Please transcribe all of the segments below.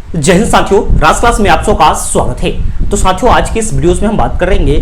जय हिंद साथियों, राज क्लास में आप सबका का स्वागत है। तो साथियों, आज के इस वीडियोस में हम बात करेंगे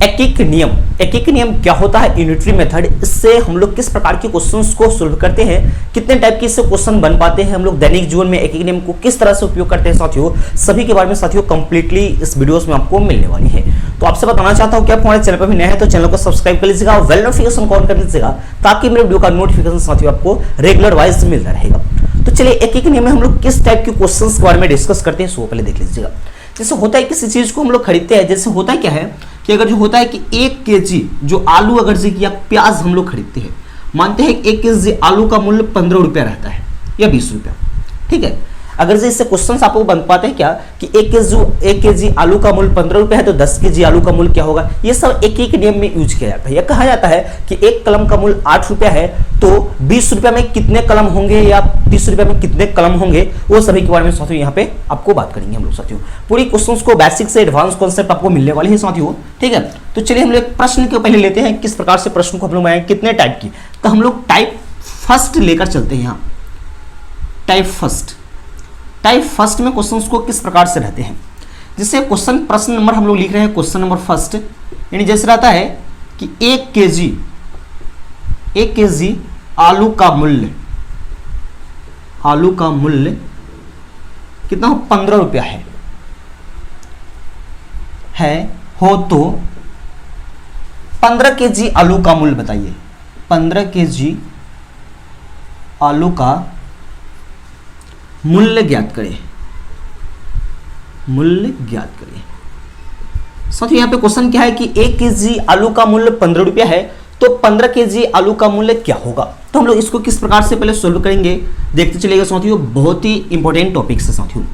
एकीक नियम। एकीक नियम क्या होता है, यूनिटरी मेथड, इससे हम लोग किस प्रकार के क्वेश्चंस को सोल्व करते हैं, कितने टाइप के इससे क्वेश्चन बन पाते हैं, हम लोग दैनिक जीवन में एकीक नियम को किस तरह से उपयोग करते हैं साथियों, सभी के बारे में साथियों कंप्लीटली इस वीडियोस में आपको मिलने वाली है। तो आपसे बताना चाहता हूं कि आप हमारे चैनल पर भी नए हैं तो चैनल को सब्सक्राइब कर लीजिएगा और बेल नोटिफिकेशन ऑन कर लीजिएगा ताकि मेरे वीडियो का नोटिफिकेशन साथियों आपको रेगुलर वाइज मिलता रहेगा। तो चलिए एकीक नियम में हम लोग किस टाइप के क्वेश्चंस के बारे में डिस्कस करते हैं सो पहले देख लीजिएगा। जैसे होता है किसी चीज को हम लोग खरीदते हैं, जैसे होता है क्या है कि अगर जो होता है कि 1 केजी जो आलू अगर से या प्याज हम लोग खरीदते हैं, मानते हैं 1 केजी आलू का मूल्य 15 रुपया रहता है या 20 रुपया, ठीक है। अगर से इससे क्वेश्चंस आपको बन पाते हैं क्या कि 1 केजी आलू का मूल्य 15 रुपया है तो 10 केजी आलू का मूल्य क्या होगा, ये सब एकीक नियम में यूज किया जाता है। यह कहा जाता है कि एक कलम का मूल्य 8 रुपया है तो 20 रुपया में कितने कलम होंगे या 30 रुपया में कितने कलम होंगे, वो सभी के बारे में साथियों यहाँ पे आपको बात करेंगे हम लोग साथियों। पूरी क्वेश्चंस को बेसिक से एडवांस कॉन्सेप्ट आपको मिलने वाले हैं साथियों, ठीक है। तो चलिए हम लोग प्रश्न के पहले लेते हैं किस प्रकार से प्रश्न को हम लोग बनाएंगे, कितने टाइप की, तो हम लोग टाइप फर्स्ट लेकर चलते हैं यहाँ। टाइप फर्स्ट में क्वेश्चंस को किस प्रकार से रहते हैं, जैसे क्वेश्चन प्रश्न नंबर हम लोग लिख रहे हैं क्वेश्चन नंबर फर्स्ट, यानी जैसे रहता है कि 1 केजी आलू का मूल्य कितना हो, 15 रुपया हो तो 15 केजी आलू का मूल्य बताइए। 15 केजी आलू का मूल्य ज्ञात करें। साथियों यहाँ पे क्वेश्चन क्या है कि 1 केजी आलू का मूल्य 15 रुपया है तो 15 केजी आलू का मूल्य क्या होगा। तो हम लोग इसको किस प्रकार से पहले सोल्व करेंगे देखते चलिएगा साथियों, बहुत ही इंपॉर्टेंट टॉपिक है साथियों।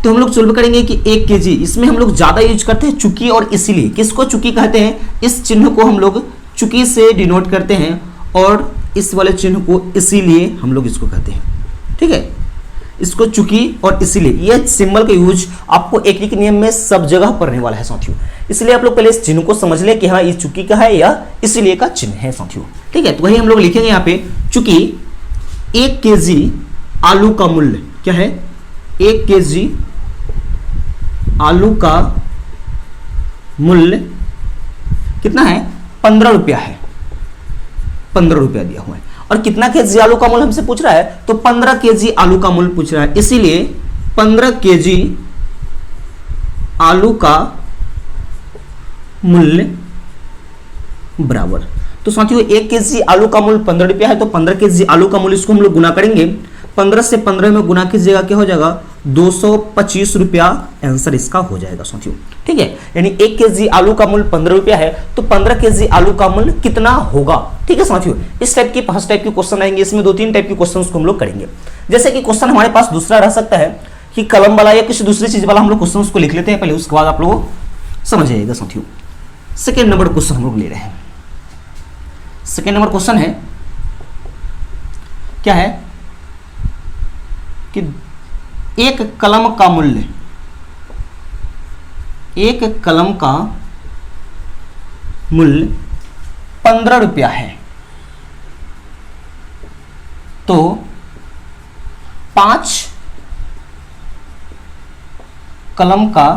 तो हम लोग सोल्व करेंगे कि 1 केजी, इसमें हम लोग ज्यादा यूज करते हैं चुकी और इसीलिए। किसको चुकी कहते हैं, इस चिन्ह को हम लोग चुकी से डिनोट करते हैं और इस वाले चिन्ह को इसीलिए हम लोग इसको कहते हैं, ठीक है। इसको चुकी और इसीलिए, यह सिंबल का यूज आपको एकीक नियम में सब जगह पढ़ने वाला है साथियों। इसलिए आप लोग पहले इस चिन्ह को समझ लें कि हाँ ये चुकी का है या इसीलिए का चिन्ह है साथियों, ठीक है। तो वही हम लोग लिखेंगे यहाँ पे, चूंकि 1 केजी आलू का मूल्य क्या है, 1 केजी आलू का मूल्य कितना है, 15 रुपया है, 15 रुपया दिया हुआ है। और कितना केजी आलू का मूल्य हमसे पूछ रहा है, तो 15 केजी आलू का मूल्य पूछ रहा है, इसीलिए 15 केजी आलू का मूल्य बराबर। तो साथियों 1 केजी आलू का मूल्य 15 रुपया है तो 15 केजी आलू का मूल्य, इसको हम लोग गुना करेंगे, 15 से 15 में गुना कीजिएगा क्या हो जाएगा, 225 रुपया आंसर इसका हो जाएगा साथियों, ठीक है। यानी 1 केजी आलू का मूल्य 15 रुपया है तो 15 केजी आलू का मूल्य कितना होगा, ठीक है साथियों। इस टाइप की 5 टाइप के क्वेश्चन आएंगे, इसमें 2-3 टाइप के क्वेश्चंस को हम लोग करेंगे। जैसे कि क्वेश्चन हमारे पास दूसरा रह सकता है कि कलम वाला या किसी दूसरी चीज वाला हम लोग क्वेश्चंस को लिख लेते हैं पहले, उसके बाद आप लोग समझ जाइएगा साथियों। सेकेंड नंबर क्वेश्चन हम लोग ले रहे हैं। सेकेंड नंबर क्वेश्चन है क्या है कि एक कलम का मूल्य 15 रुपया है तो 5 कलम का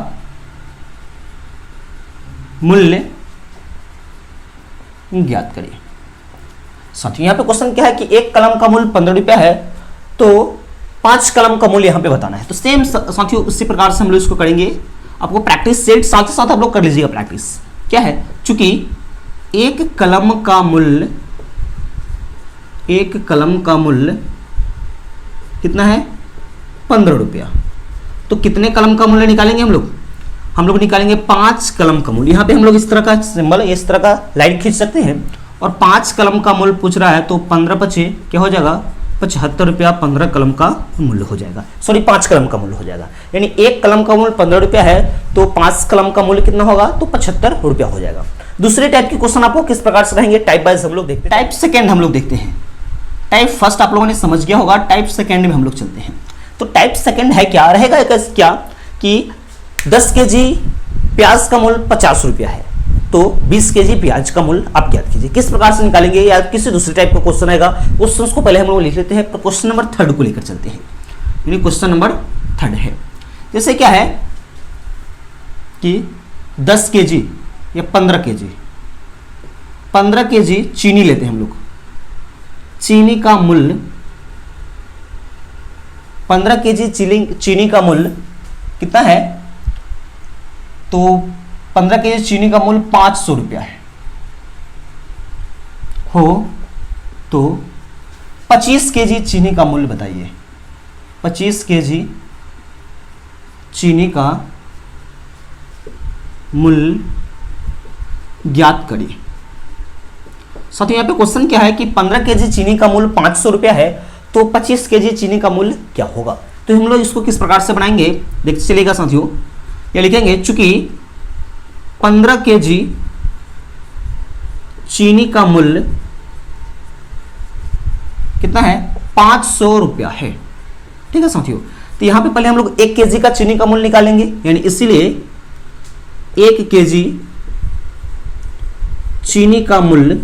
मूल्य ज्ञात करिए। साथियों यहाँ पे क्वेश्चन क्या है कि एक कलम का मूल्य 15 रुपया है तो 5 कलम का मूल्य यहाँ पे बताना है। तो सेम साथियों उसी प्रकार से हम लोग इसको करेंगे, आपको प्रैक्टिस सेट साथ ही साथ आप लोग कर लीजिएगा प्रैक्टिस। क्या है, चूंकि एक कलम का मूल्य कितना है, 15 रुपया, तो कितने कलम का मूल्य निकालेंगे हम लोग निकालेंगे 5 कलम का मूल्य। यहाँ पे हम लोग इस तरह का सिंबल, इस तरह का लाइन खींच सकते हैं और 5 कलम का मूल्य पूछ रहा है तो 15×5 क्या हो जाएगा, 75 रुपया 15 कलम का मूल्य हो जाएगा, सॉरी 5 कलम का मूल्य हो जाएगा। यानी एक कलम का मूल्य 15 रुपया है तो 5 कलम का मूल्य कितना होगा, तो 75 रुपया हो जाएगा। दूसरे टाइप के क्वेश्चन आपको किस प्रकार से रहेंगे, टाइप वाइज हम लोग देखते हैं। टाइप सेकेंड हम लोग देखते हैं। टाइप फर्स्ट आप लोगों ने समझ गया होगा, टाइप सेकेंड में हम लोग चलते हैं। तो टाइप सेकेंड है क्या रहेगा, क्या कि 10 केजी प्याज का मूल्य 50 रुपया है तो 20 केजी प्याज का मूल्य आप ज्ञात कीजिए। किस प्रकार से निकालेंगे या किसी दूसरे टाइप का क्वेश्चन आएगा, क्वेश्चन को पहले हम लोग लिख लेते हैं। क्वेश्चन नंबर 3 को लेकर चलते हैं, यानी क्वेश्चन नंबर 3 है जैसे क्या है कि 10 केजी या 15 केजी 15 केजी चीनी लेते हैं हम लोग। चीनी का मूल्य 15 केजी चीनी का मूल्य कितना है? तो 15 केजी चीनी का मूल्य 500 रुपया है। हो तो 25 केजी चीनी का मूल्य बताइए। 25 केजी चीनी का मूल्य ज्ञात करिए। साथियों यहाँ पे क्वेश्चन क्या है कि 15 केजी चीनी का मूल्य 500 रुपया है, तो 25 केजी चीनी का मूल्य क्या होगा? तो हम लोग इसको किस प्रकार से बनाएंगे देखते चलिएगा साथियों। ये लिखेंगे चूंकि 15 केजी चीनी का मूल्य कितना है? 500 रुपया है। ठीक है साथियों, तो यहां पे पहले हम लोग 1 केजी का चीनी का मूल्य निकालेंगे, यानी इसीलिए 1 केजी चीनी का मूल्य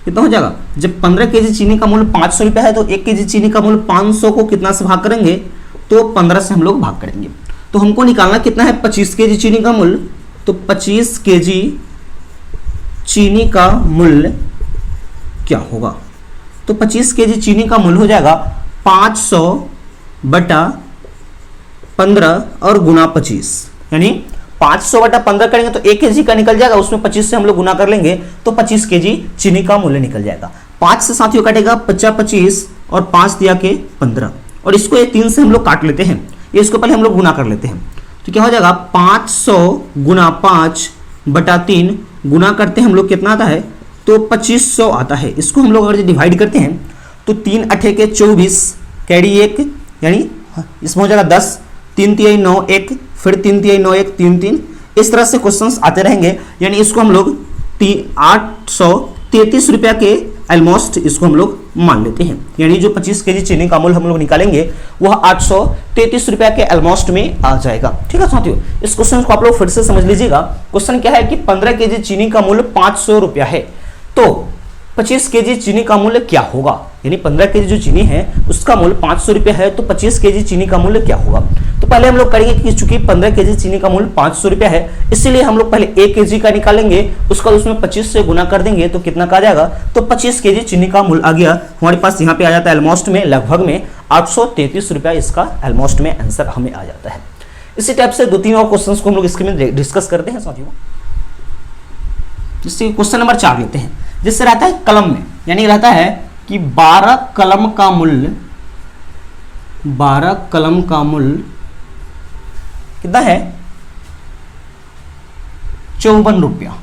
कितना हो जाएगा? जब 15 केजी चीनी का मूल्य 500 रुपया है तो 1 केजी चीनी का मूल्य 500 को कितना से भाग करेंगे? तो 15 से हम लोग भाग करेंगे। तो हमको निकालना कितना है? 25 केजी चीनी का मूल्य। तो 25 केजी चीनी का मूल्य क्या होगा? तो 25 केजी चीनी का मूल्य हो जाएगा 500 बटा 15 और गुना 25, यानी 500 बटा 15 करेंगे तो 1 केजी का निकल जाएगा, उसमें 25 से हम लोग गुना कर लेंगे तो 25 केजी चीनी का मूल्य निकल जाएगा। 5 से साथियों कटेगा 50 25 और 5 दिया के 15, और इसको ये 3 से हम लोग काट लेते हैं, ये इसको पहले हम लोग गुना कर लेते हैं। तो क्या हो जाएगा? 500 गुना 5 बटा 3 गुना करते हैं हम लोग कितना आता है? तो 2500 आता है। इसको हम लोग अगर डिवाइड करते हैं तो 3 अठे के 24 कैरी 1, यानी इसमें हो जाएगा 10, 3 तिहाई 9 1, फिर 3 तिहाई 9 1 3 3, इस तरह से क्वेश्चंस आते रहेंगे। यानी इसको हम लोग 833 रुपया के ऑलमोस्ट इसको हम लोग मान लेते हैं, यानी जो 25 केजी चीनी का मूल्य हम लोग निकालेंगे वह 833 रुपया के ऑलमोस्ट में आ जाएगा। ठीक है साथियों, इस क्वेश्चन को आप लोग फिर से समझ लीजिएगा। क्वेश्चन क्या है कि 15 केजी चीनी का मूल्य 500 रुपया है, तो 25 केजी चीनी का मूल्य क्या होगा? यानी 15 केजी जो चीनी है उसका मूल्य 500 रुपया है, तो 25 केजी चीनी का मूल्य क्या होगा? तो पहले हम लोग करेंगे कि चूंकि 15 केजी चीनी का मूल्य 500 रुपया है, इसीलिए हम लोग पहले 1 केजी का निकालेंगे, उसका उसमें 25 से गुना कर देंगे तो कितना का आ जाएगा? तो 25 केजी चीनी का मूल्य आ गया हमारे पास। यहाँ पे आ जाता है ऑलमोस्ट में, लगभग में 833 रुपया इसका ऑलमोस्ट में आंसर हमें आ जाता है। इसी टाइप से 2-3 और क्वेश्चन को हम लोग इसके में डिस्कस करते हैं साथियों। जैसे क्वेश्चन नंबर 4 लेते हैं, जिससे रहता है कलम में, यानी रहता है कि 12 कलम का मूल्य कितना है? 54 रुपया,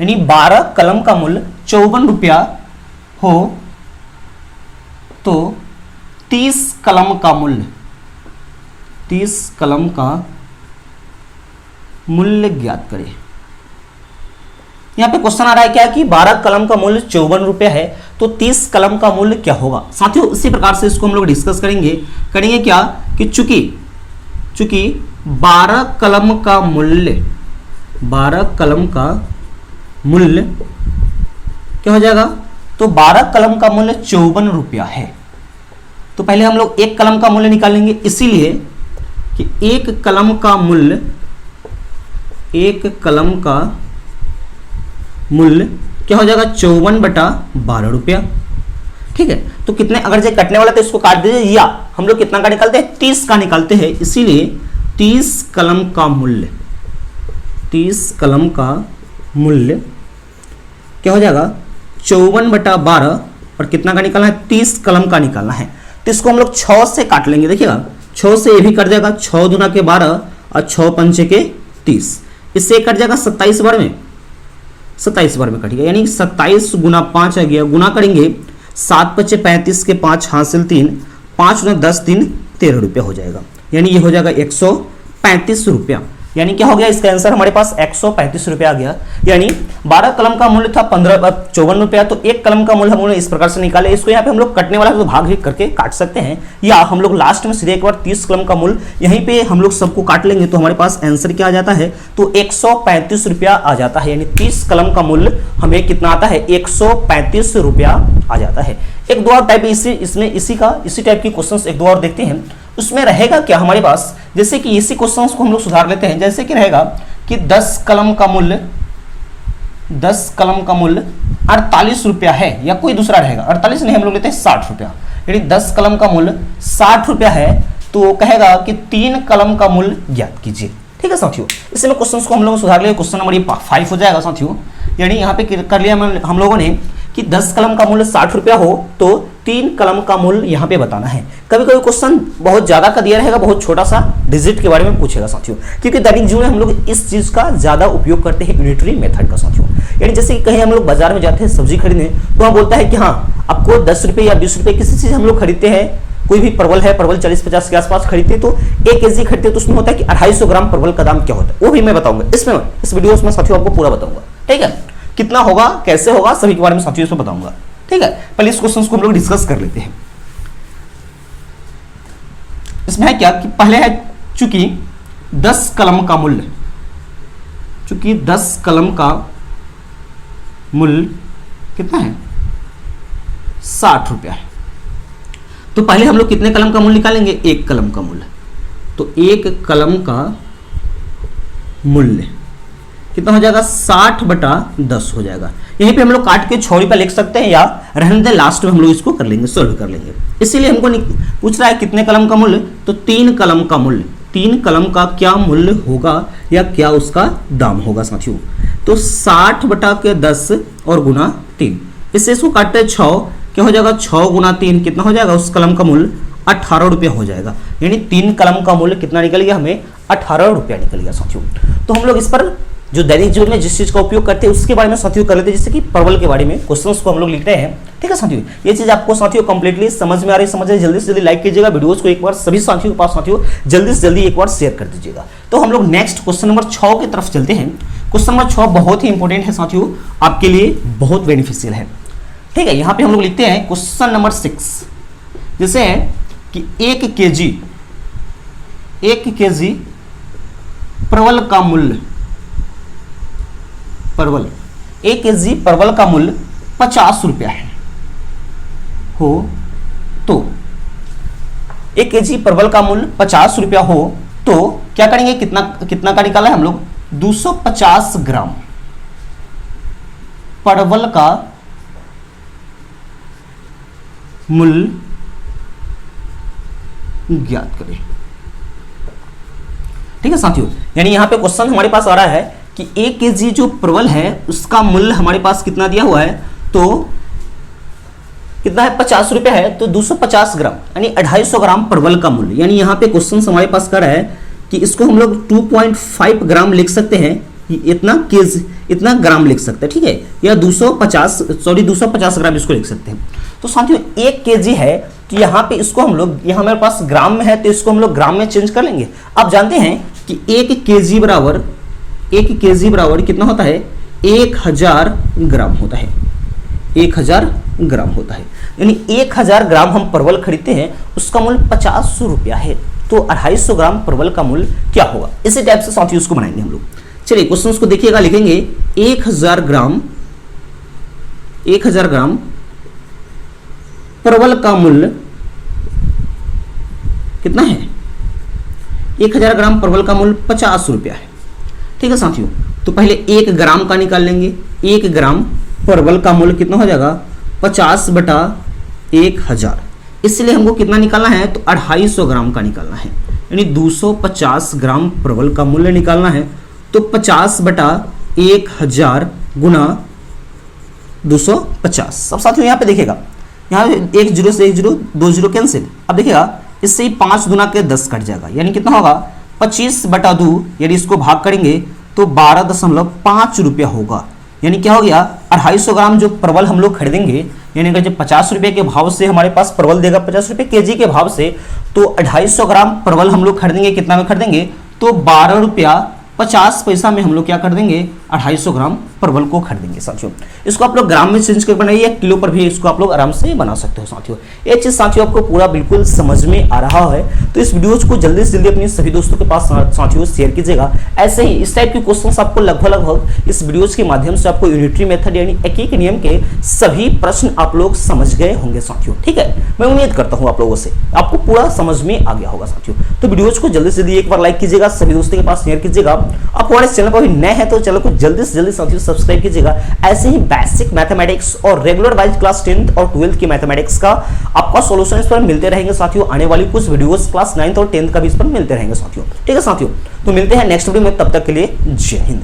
यानी 12 कलम का मूल्य 54 रुपया हो तो 30 कलम का मूल्य ज्ञात करें। यहां पे क्वेश्चन आ रहा है क्या कि 12 कलम का मूल्य 54 रुपया है, तो 30 कलम का मूल्य क्या होगा? साथियों इसी प्रकार से इसको हम लोग डिस्कस करेंगे क्या कि चूंकि 12 कलम का मूल्य क्या हो जाएगा? तो 12 कलम का मूल्य 54 रुपया है, तो पहले हम लोग 1 कलम का मूल्य निकालेंगे, इसीलिए कि 1 कलम का मूल्य क्या हो जाएगा? 54 बटा 12 रुपया। ठीक है, तो कितने अगर जो कटने वाला तो इसको काट दीजिए, या हम लोग कितना का निकालते हैं? 30 का निकालते हैं, इसीलिए 30 कलम का मूल्य क्या हो जाएगा? 54 बटा 12, और कितना का निकालना है? 30 कलम का निकालना है। तो इसको हम लोग 6 से काट लेंगे, देखिएगा 6 से ये भी कट जाएगा, 6 दूना के 12 और 6 पंचे के 30, इससे कट जाएगा 27 बार में, 27 बार में कट गया, यानी 27 गुना 5 आ गया। गुना करेंगे 7 पचे 35 के 5 हासिल 3, 5 गुना 10 3 13 रुपया हो जाएगा, यानी ये हो जाएगा 135 रुपया। यानी क्या हो गया? इसका आंसर हमारे पास 135 रुपया आ गया। यानी 12 कलम का मूल्य था 54 रुपया, तो 1 कलम का मूल्य हम लोग इस प्रकार से निकाले। इसको यहाँ पे हम लोग कटने वाला तो भाग ही करके काट सकते हैं, या हम लोग लास्ट में सीधे एक बार 30 कलम का मूल्य यहीं पे हम लोग सबको काट लेंगे, तो हमारे पास आंसर क्या आ जाता है? तो 135 रुपया आ जाता है। यानी 30 कलम का मूल्य हमें कितना आता है? 135 रुपया आ जाता है। एक दो और टाइप इसी टाइप की क्वेश्चंस एक दो और देखते हैं। उसमें रहेगा क्या हमारे पास, जैसे कि इसी क्वेश्चंस को हम लोग सुधार लेते हैं। जैसे कि रहेगा कि 10 कलम का मूल्य 48 रुपया है, या कोई दूसरा रहेगा 48 नहीं, हम लोग लेते हैं 60 रुपया। यानी 10 कलम का मूल्य 60 रुपया है, तो कहेगा कि 3 कलम का मूल्य ज्ञात कीजिए। ठीक है साथियों, इसमें क्वेश्चंस को हम लोग सुधार लिए। क्वेश्चन नंबर 5 हो जाएगा साथियों। यानी यहाँ पे कर लिया हम लोगों ने कि 10 कलम का मूल्य 60 रुपया हो तो 3 कलम का मूल्य यहाँ पे बताना है। कभी कभी क्वेश्चन बहुत ज्यादा का दिया रहेगा, बहुत छोटा सा डिजिट के बारे में पूछेगा साथियों, क्योंकि दैनिक जीवन में हम लोग इस चीज का ज्यादा उपयोग करते हैं, यूनिटरी मेथड का साथियों। यानी जैसे कि कहीं हम लोग बाजार में जाते हैं सब्जी खरीदने, तो हम बोलता है कि हाँ आपको 10 रुपये या 20 रुपये किसी चीज हम लोग खरीदते हैं, कोई भी परवल है, परवल 40-50 के आसपास खरीदते, तो 1 kg खरीदते, तो उसमें होता है कि 250 ग्राम परवल का दाम क्या होता है, वो भी मैं बताऊंगा इसमें, इस वीडियो में साथियों आपको पूरा बताऊंगा। ठीक है, कितना होगा, कैसे होगा, सभी के बारे में साथियों इसमें बताऊंगा। ठीक है, पहले इस क्वेश्चन को हम लोग डिस्कस कर लेते हैं। इसमें है क्या कि पहले है चूंकि 10 कलम का मूल्य, चूंकि 10 कलम का मूल्य कितना है 60 रुपया है, तो पहले हम लोग कितने कलम का मूल्य निकालेंगे, 1 कलम का मूल्य। तो 1 कलम का मूल्य कितना हो जाएगा, 60/10 हो जाएगा। यहीं पे हम लोग काट के 6 रुपया लिख सकते हैं, या रहने दें लास्ट में हम लोग इसको कर लेंगे, सोल्व कर लेंगे। इसीलिए हमको पूछ रहा है कितने कलम का मूल्य, तो 3 कलम का मूल्य, 3 कलम का क्या मूल्य होगा या क्या उसका दाम होगा साथियों। तो 60/10 और गुना 3, इससे इसको काटते हैं 6, क्या हो जाएगा 6 गुना 3 कितना हो जाएगा, उस कलम का मूल्य 18 रुपया हो जाएगा। यानी 3 कलम का मूल्य कितना निकल गया, हमें 18 रुपया निकल गया साथियों। तो हम लोग इस पर जो दैनिक जीवन में जिस चीज का उपयोग करते हैं उसके बारे में साथियों कर लेते हैं, जैसे कि परवल के बारे में क्वेश्चंस को हम लोग लिख रहे हैं। ठीक है साथियों, ये चीज आपको साथियों कंप्लीटली समझ में आ रही है, समझ रहे, जल्दी से जल्दी लाइक कीजिएगा वीडियोस को, एक बार सभी साथियों के पास साथियों जल्दी से जल्दी एक बार शेयर कर दीजिएगा। तो हम लोग नेक्स्ट क्वेश्चन नंबर 6 की तरफ चलते हैं। क्वेश्चन नंबर 6 बहुत ही इंपॉर्टेंट है साथियों, आपके लिए बहुत बेनिफिशियल है। ठीक है, यहाँ पे हम लोग लिखते हैं क्वेश्चन नंबर 6, जैसे है कि 1 kg परवल का मूल्य, 1 kg परवल का मूल्य 50 रुपया है हो, तो 1 kg परवल का मूल्य 50 रुपया हो तो क्या करेंगे, कितना का निकाला है हम लोग, 250 ग्राम परवल का मूल्य ज्ञात करें। ठीक है साथियों, यानी यहां पे क्वेश्चन हमारे पास आ रहा है कि 1 kg जो परवल है उसका मूल्य हमारे पास कितना दिया हुआ है, तो कितना है 50 रुपया है, तो 250 ग्राम यानी 250 ग्राम परवल का मूल्य। यानी यहाँ पे क्वेश्चन हमारे पास कर रहा है कि इसको हम लोग 2.5 ग्राम लिख सकते हैं, इतना ग्राम लिख सकते हैं। ठीक है, या 250 ग्राम इसको लिख सकते हैं। तो साथियों 1 kg है, तो यहाँ पे इसको हम लोग, यहाँ हमारे पास ग्राम में है तो इसको हम लोग ग्राम में चेंज कर लेंगे। आप जानते हैं कि 1 kg बराबर कितना होता है, 1000 ग्राम होता है, 1000 ग्राम होता है। यानी 1000 ग्राम हम परवल खरीदते हैं, उसका मूल्य 50 रुपया है, तो 250 ग्राम परवल का मूल्य क्या होगा। इसी टाइप से साथियों उसको बनाएंगे हम लोग। चलिए क्वेश्चन को देखिएगा, लिखेंगे 1000 ग्राम परवल का मूल्य कितना है, 1000 ग्राम परवल का मूल्य 50 रुपया है। ठीक है साथियों, तो पहले 1 ग्राम का निकाल लेंगे। 1 ग्राम परवल का मूल्य कितना हो जाएगा, 50/1000। इसलिए हमको कितना निकालना है, तो 250 ग्राम का निकालना है, यानी 250 ग्राम परवल का मूल्य निकालना है। तो 50/1000 गुना 250। अब साथियों यहाँ पे देखिएगा, यहाँ 1 0 से 1 0, 2 0 कैंसिल। अब देखिएगा इससे ही 5 गुना के 10 कट जाएगा, यानी कितना होगा 25/2, यानी इसको भाग करेंगे तो 12.5 रुपया होगा। यानी क्या हो गया, 250 ग्राम जो परवल हम लोग खरीदेंगे, यानी अगर जब 50 रुपये के भाव से हमारे पास परवल देगा 50 रुपये kg के भाव से, तो 250 ग्राम परवल हम लोग खरीदेंगे, कितना में खरीदेंगे, तो 12 रुपया 50 पैसा में हम लोग क्या कर देंगे, 250 ग्राम परवल को खरीदेंगे साथियों। इसको आप लोग ग्राम में चेंज कर बनाइए, किलो पर भी इसको आप लोग आराम से बना सकते हो साथियों। ये चीज साथियों आपको पूरा बिल्कुल समझ में आ रहा है तो इस वीडियो को जल्दी से जल्दी अपने सभी दोस्तों के पास साथियों शेयर कीजिएगा। ऐसे ही इस टाइप के क्वेश्चंस आपको लगभग इस वीडियोज के माध्यम से आपको यूनिटरी मेथड यानी एक एक नियम के सभी प्रश्न आप लोग समझ गए होंगे साथियों। ठीक है, मैं उम्मीद करता हूं आप लोगों से आपको पूरा समझ में आ गया होगा साथियों। तो वीडियोज को जल्दी से जल्दी एक बार लाइक कीजिएगा, सभी दोस्तों के पास शेयर कीजिएगा। आप हमारे चैनल पर नए हैं तो चैनल को जल्दी से जल्दी साथियों सब्सक्राइब कीजिएगा। ऐसे ही बेसिक मैथमेटिक्स और रेगुलर वाइज क्लास 10th और 12th की मैथमेटिक्स का आपका सॉल्यूशन इस पर मिलते रहेंगे साथियों। आने वाली कुछ वीडियोस क्लास 9th और 10th का भी इस पर मिलते रहेंगे साथियों। ठीक है साथियों, तो मिलते हैं नेक्स्ट वीडियो में, तब तक के लिए जय हिंद।